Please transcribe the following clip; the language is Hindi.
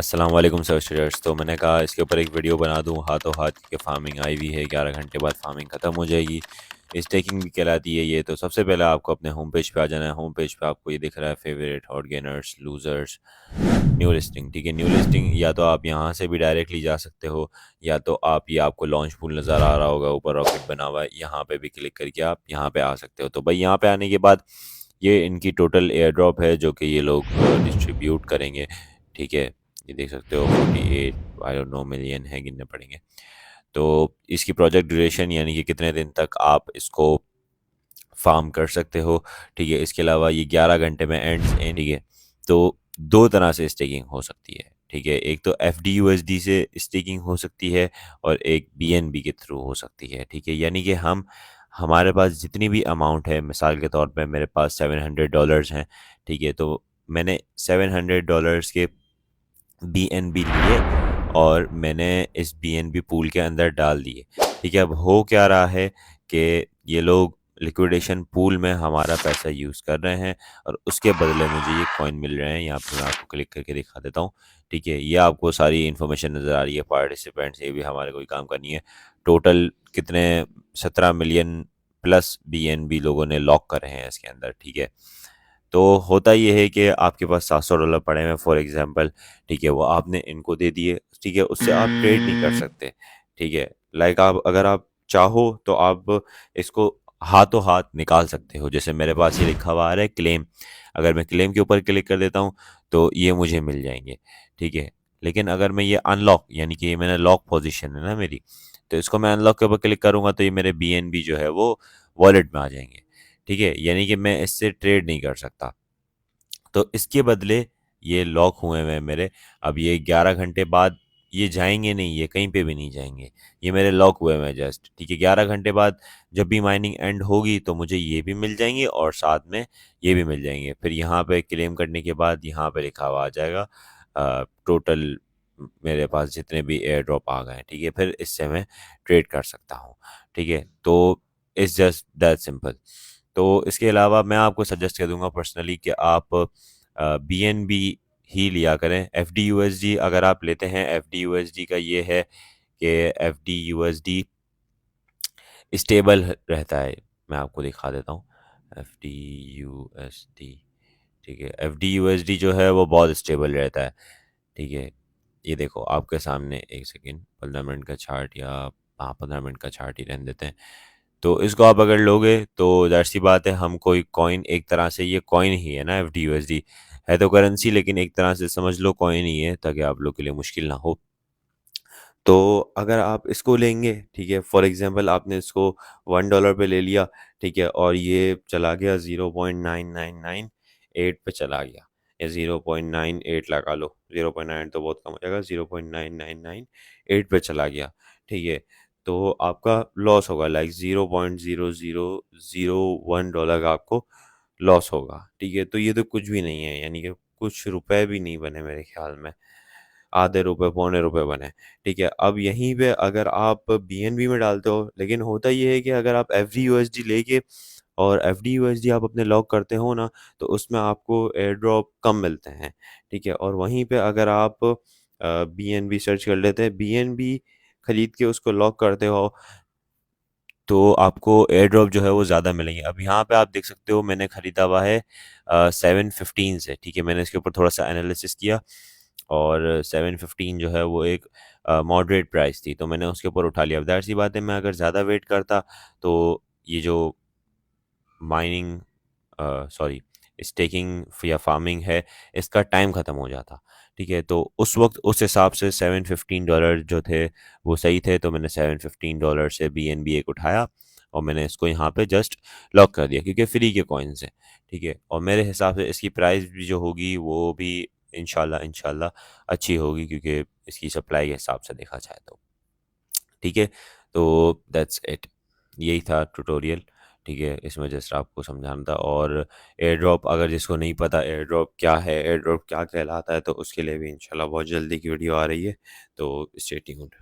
अस्सलाम वालेकुम सर्चर्स। तो मैंने कहा इसके ऊपर एक वीडियो बना दूं हाथों हाथ की फार्मिंग आई हुई है। 11 घंटे बाद फार्मिंग ख़त्म हो जाएगी। स्टेकिंग भी कहलाती है ये। तो सबसे पहले आपको अपने होम पेज पे आ जाना है। होम पेज पे आपको ये दिख रहा है favourite, hot gainers, losers, new listing. ठीक है, न्यू लिस्टिंग या तो आप यहाँ से भी डायरेक्टली जा सकते हो, या तो आप ये आपको लॉन्च पूल नज़र आ रहा होगा ऊपर रॉकेट बना हुआ है, यहाँ पे भी क्लिक करके आप यहाँ पे आ सकते हो। तो भाई यहाँ पे आने के बाद ये इनकी टोटल एयर ड्रॉप है जो कि ये लोग डिस्ट्रीब्यूट करेंगे। ठीक है, ये देख सकते हो 48 आई डोंट नो मिलियन है, गिनने पड़ेंगे। तो इसकी प्रोजेक्ट ड्यूरेशन यानी कि कितने दिन तक आप इसको फार्म कर सकते हो। ठीक है, इसके अलावा ये 11 घंटे में एंड्स एंड। ठीक है, तो दो तरह से स्टेकिंग हो सकती है। ठीक है, एक तो FDUSD से स्टेकिंग हो सकती है और एक BNB के थ्रू हो सकती है। ठीक है, यानी कि हमारे पास जितनी भी अमाउंट है, मिसाल के तौर पे मेरे पास $700 हैं। ठीक है, तो मैंने $700 के BNB लिए और मैंने इस BNB पूल के अंदर डाल दिए। ठीक है, अब हो क्या रहा है कि ये लोग लिक्विडेशन पूल में हमारा पैसा यूज़ कर रहे हैं और उसके बदले मुझे ये कॉइन मिल रहे हैं। यहाँ पे मैं आपको क्लिक करके दिखा देता हूँ। ठीक है, ये आपको सारी इन्फॉर्मेशन नज़र आ रही है। पार्टिसिपेंट्स, ये भी हमारे कोई काम का नहीं है। टोटल कितने 17 मिलियन प्लस BNB लोगों ने लॉक करे हैं इसके अंदर। ठीक है, तो होता ये है कि आपके पास $700 पड़े हैं फॉर एग्जांपल। ठीक है, वो आपने इनको दे दिए। ठीक है, उससे आप ट्रेड नहीं कर सकते। ठीक है, लाइक आप अगर आप चाहो तो आप इसको हाथों हाथ निकाल सकते हो। जैसे मेरे पास ये लिखा हुआ आ रहा है क्लेम। अगर मैं क्लेम के ऊपर क्लिक कर देता हूँ तो ये मुझे मिल जाएंगे। ठीक है, लेकिन अगर मैं ये अनलॉक यानी कि ये मैंने लॉक पोजीशन है ना मेरी, तो इसको मैं अनलॉक के ऊपर क्लिक करूंगा तो ये मेरे BNB जो है वो वॉलेट में आ जाएंगे। ठीक है, यानी कि मैं इससे ट्रेड नहीं कर सकता। तो इसके बदले ये लॉक हुए हुए हैं मेरे। अब ये 11 घंटे बाद ये जाएंगे नहीं, ये कहीं पे भी नहीं जाएंगे। ये मेरे लॉक हुए हुए हैं जस्ट। ठीक है, 11 घंटे बाद जब भी माइनिंग एंड होगी तो मुझे ये भी मिल जाएंगे और साथ में ये भी मिल जाएंगे। फिर यहाँ पे क्लेम करने के बाद यहाँ पे लिखा हुआ आ जाएगा टोटल मेरे पास जितने भी एयर ड्रॉप आ गए हैं। ठीक है, फिर इससे मैं ट्रेड कर सकता हूँ। ठीक है, तो इट्स जस्ट दैट सिंपल। तो इसके अलावा मैं आपको सजेस्ट कर दूंगा पर्सनली कि आप BNB ही लिया करें। FDUSD अगर आप लेते हैं, FDUSD का ये है कि FDUSD स्टेबल रहता है। मैं आपको दिखा देता हूँ FDUSD। ठीक है, FDUSD जो है वो बहुत स्टेबल रहता है। ठीक है, ये देखो आपके सामने, एक सेकेंड, 15 मिनट का चार्ट, या हाँ 15 मिनट का चार्ट ही रहने देते हैं। तो इसको आप अगर लोगे तो ज़ाहिर सी बात है, हम कोई कॉइन, एक तरह से ये कॉइन ही है ना। FDUSD है तो करेंसी, लेकिन एक तरह से समझ लो कॉइन ही है, ताकि आप लोग के लिए मुश्किल ना हो। तो अगर आप इसको लेंगे, ठीक है, फॉर एग्जांपल आपने इसको $1 पे ले लिया। ठीक है, और ये चला गया 0.9998 पे चला गया, या 0.98 लगा लो। 0.9 तो बहुत कम हो जाएगा, 0.9998 पे चला गया। ठीक है, तो आपका लॉस होगा, लाइक $0.0001 का आपको लॉस होगा। ठीक है, तो ये तो कुछ भी नहीं है, यानी कि कुछ रुपए भी नहीं बने मेरे ख्याल में, आधे रुपए पौने रुपए बने। ठीक है, अब यहीं पे अगर आप BNB में डालते हो, लेकिन होता ये है कि अगर आप FDUSD लेके और FDUSD आप अपने लॉक करते हो ना, तो उसमें आपको एयर ड्रॉप कम मिलते हैं। ठीक है, और वहीं पे अगर आप BNB सर्च कर लेते हैं, BNB खरीद के उसको लॉक करते हो, तो आपको एयर ड्रॉप जो है वो ज़्यादा मिलेंगे। अब यहाँ पे आप देख सकते हो मैंने ख़रीदा हुआ है 715 से। ठीक है, मैंने इसके ऊपर थोड़ा सा एनालिसिस किया और 715 जो है वो एक मॉडरेट प्राइस थी, तो मैंने उसके ऊपर उठा लिया। अब ज़ाहिर सी बात है, मैं अगर ज़्यादा वेट करता तो ये जो माइनिंग सॉरी स्टेकिंग या फार्मिंग है, इसका टाइम ख़त्म हो जाता। ठीक है, तो उस वक्त उस हिसाब से $715 जो थे वो सही थे। तो मैंने $715 से BNB एक उठाया और मैंने इसको यहाँ पे जस्ट लॉक कर दिया, क्योंकि फ्री के कॉइन्स हैं। ठीक है, और मेरे हिसाब से इसकी प्राइस भी जो होगी वो भी इंशाल्लाह इंशाल्लाह अच्छी होगी, क्योंकि इसकी सप्लाई के हिसाब से देखा जाए तो। ठीक है, तो दैट्स इट, यही था ट्यूटोरियल। ठीक है, इसमें जस्ट आपको समझाना था। और एयर ड्रॉप, अगर जिसको नहीं पता एयर ड्रॉप क्या है, एयर ड्रॉप क्या कहलाता है, तो उसके लिए भी इंशाल्लाह बहुत जल्दी की वीडियो आ रही है। तो स्टे ट्यून्ड।